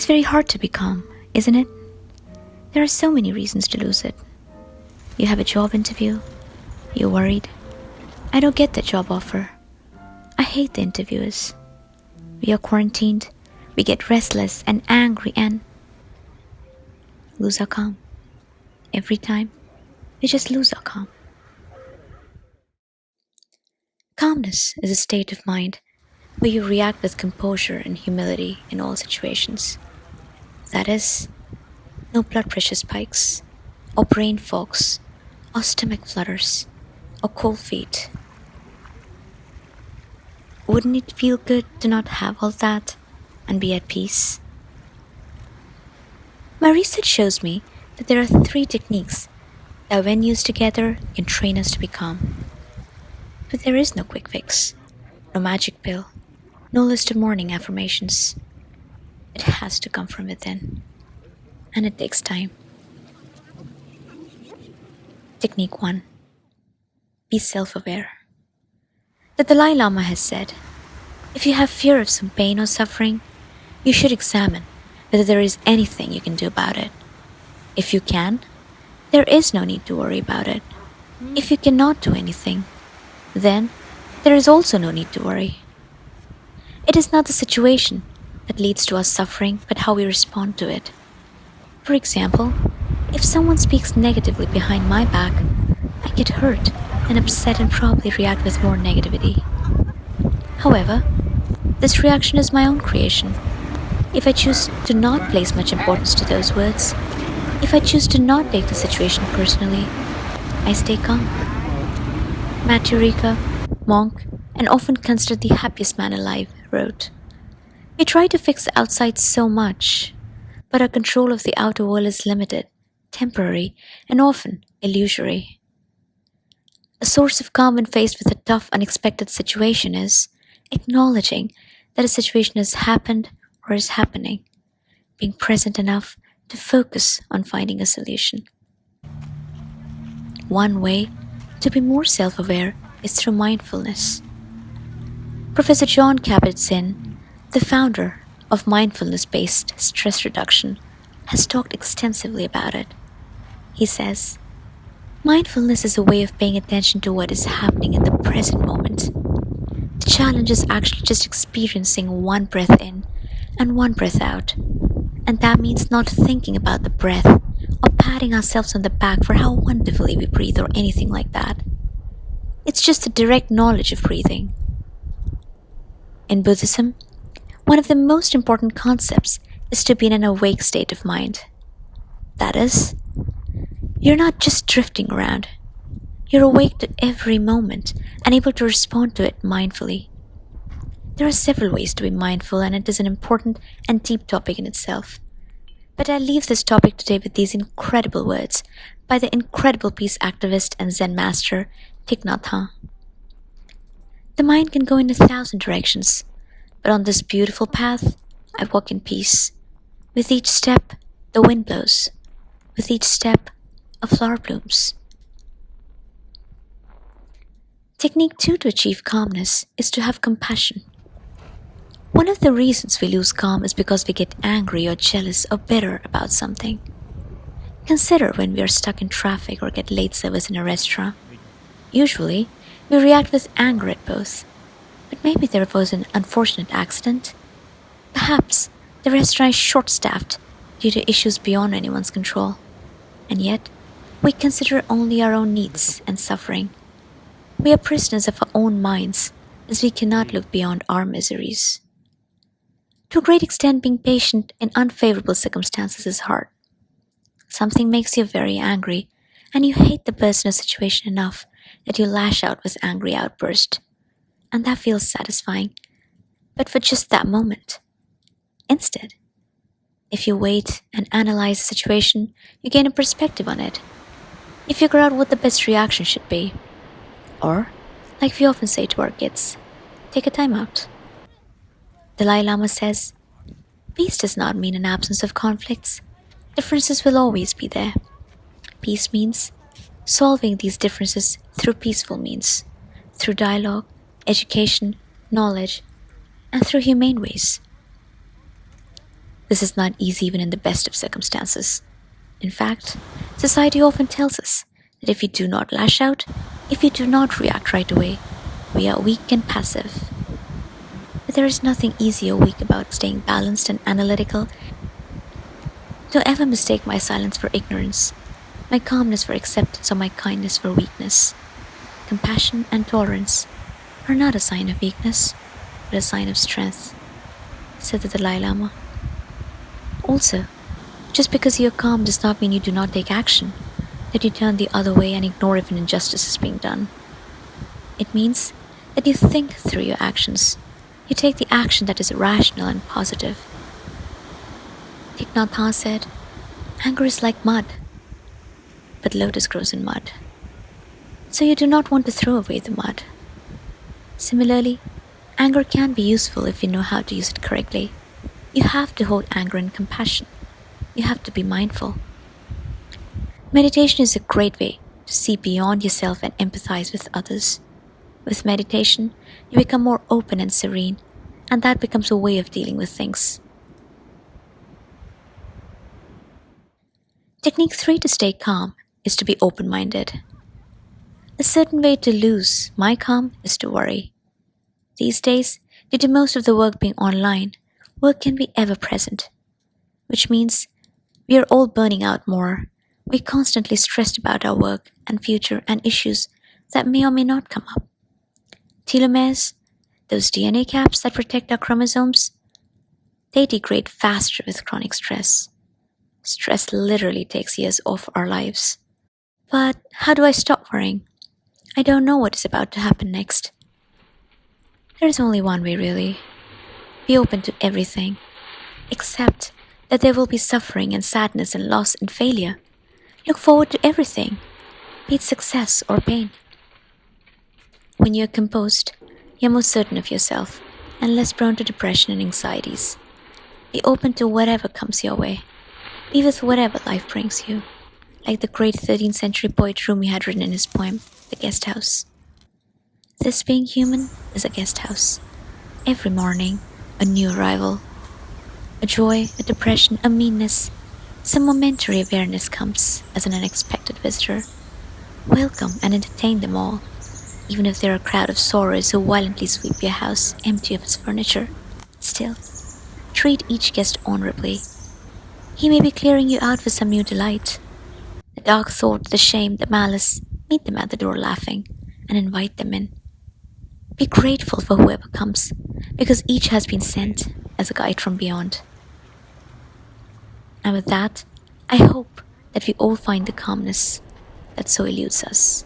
It's very hard to be calm, isn't it? There are so many reasons to lose it. You have a job interview. You're worried. I don't get the job offer. I hate the interviewers. We are quarantined. We get restless and angry and lose our calm. Every time, we just lose our calm. Calmness is a state of mind where you react with composure and humility in all situations. That is, no blood pressure spikes, or brain fogs, or stomach flutters, or cold feet. Wouldn't it feel good to not have all that and be at peace? My research shows me that there are 3 techniques that, when used together, can train us to be calm. But there is no quick fix, no magic pill, no list of morning affirmations. It has to come from within, and it takes time. Technique 1. Be self-aware. The Dalai Lama has said, if you have fear of some pain or suffering, you should examine whether there is anything you can do about it. If you can, there is no need to worry about it. If you cannot do anything, then there is also no need to worry. It is not the situation that leads to our suffering, but how we respond to it. For example, if someone speaks negatively behind my back, I get hurt and upset and probably react with more negativity. However, this reaction is my own creation. If I choose to not place much importance to those words, if I choose to not take the situation personally, I stay calm. Matthieu, Ricard, monk, and often considered the happiest man alive, wrote, we try to fix the outside so much, but our control of the outer world is limited, temporary, and often illusory. A source of calm when faced with a tough, unexpected situation is acknowledging that a situation has happened or is happening, being present enough to focus on finding a solution. One way to be more self-aware is through mindfulness. Professor John Kabat-Zinn, the founder of mindfulness-based stress reduction, has talked extensively about it. He says, mindfulness is a way of paying attention to what is happening in the present moment. The challenge is actually just experiencing one breath in and one breath out. And that means not thinking about the breath or patting ourselves on the back for how wonderfully we breathe or anything like that. It's just the direct knowledge of breathing. In Buddhism, one of the most important concepts is to be in an awake state of mind. That is, you're not just drifting around. You're awake to every moment and able to respond to it mindfully. There are several ways to be mindful, and it is an important and deep topic in itself. But I leave this topic today with these incredible words by the incredible peace activist and Zen master, Thich Nhat Hanh. The mind can go in 1,000 directions, but on this beautiful path, I walk in peace. With each step, the wind blows. With each step, a flower blooms. Technique 2 to achieve calmness is to have compassion. One of the reasons we lose calm is because we get angry or jealous or bitter about something. Consider when we are stuck in traffic or get late service in a restaurant. Usually, we react with anger at both. But maybe there was an unfortunate accident. Perhaps the restaurant is short-staffed due to issues beyond anyone's control. And yet, we consider only our own needs and suffering. We are prisoners of our own minds, as we cannot look beyond our miseries. To a great extent, being patient in unfavorable circumstances is hard. Something makes you very angry, and you hate the person or situation enough that you lash out with angry outburst. And that feels satisfying, but for just that moment. Instead, if you wait and analyze the situation, you gain a perspective on it. You figure out what the best reaction should be. Or, like we often say to our kids, take a time out. Dalai Lama says, peace does not mean an absence of conflicts. Differences will always be there. Peace means solving these differences through peaceful means, through dialogue, education, knowledge, and through humane ways. This is not easy even in the best of circumstances. In fact, society often tells us that if we do not lash out, if we do not react right away, we are weak and passive. But there is nothing easy or weak about staying balanced and analytical. Don't ever mistake my silence for ignorance, my calmness for acceptance, or my kindness for weakness. Compassion and tolerance are not a sign of weakness, but a sign of strength, said the Dalai Lama. Also, just because you're calm does not mean you do not take action, that you turn the other way and ignore if an injustice is being done. It means that you think through your actions. You take the action that is rational and positive. Thich Nhat Hanh said, "Anger is like mud, but lotus grows in mud." So you do not want to throw away the mud. Similarly, anger can be useful if you know how to use it correctly. You have to hold anger in compassion. You have to be mindful. Meditation is a great way to see beyond yourself and empathize with others. With meditation, you become more open and serene, and that becomes a way of dealing with things. Technique 3 to stay calm is to be open-minded. A certain way to lose my calm is to worry. These days, due to most of the work being online, work can be ever present, which means we are all burning out more. We're constantly stressed about our work and future and issues that may or may not come up. Telomeres, those DNA caps that protect our chromosomes, they degrade faster with chronic stress. Stress literally takes years off our lives. But how do I stop worrying? I don't know what is about to happen next. There is only one way, really. Be open to everything. Accept that there will be suffering and sadness and loss and failure. Look forward to everything, be it success or pain. When you're composed, you're more certain of yourself and less prone to depression and anxieties. Be open to whatever comes your way. Be with whatever life brings you, like the great 13th century poet Rumi had written in his poem, The Guest House. This being human is a guest house. Every morning, a new arrival. A joy, a depression, a meanness, some momentary awareness comes as an unexpected visitor. Welcome and entertain them all, even if they're a crowd of sorrows who violently sweep your house empty of its furniture. Still, treat each guest honorably. He may be clearing you out for some new delight. The dark thought, the shame, the malice, meet them at the door laughing and invite them in. Be grateful for whoever comes, because each has been sent as a guide from beyond. And with that, I hope that we all find the calmness that so eludes us.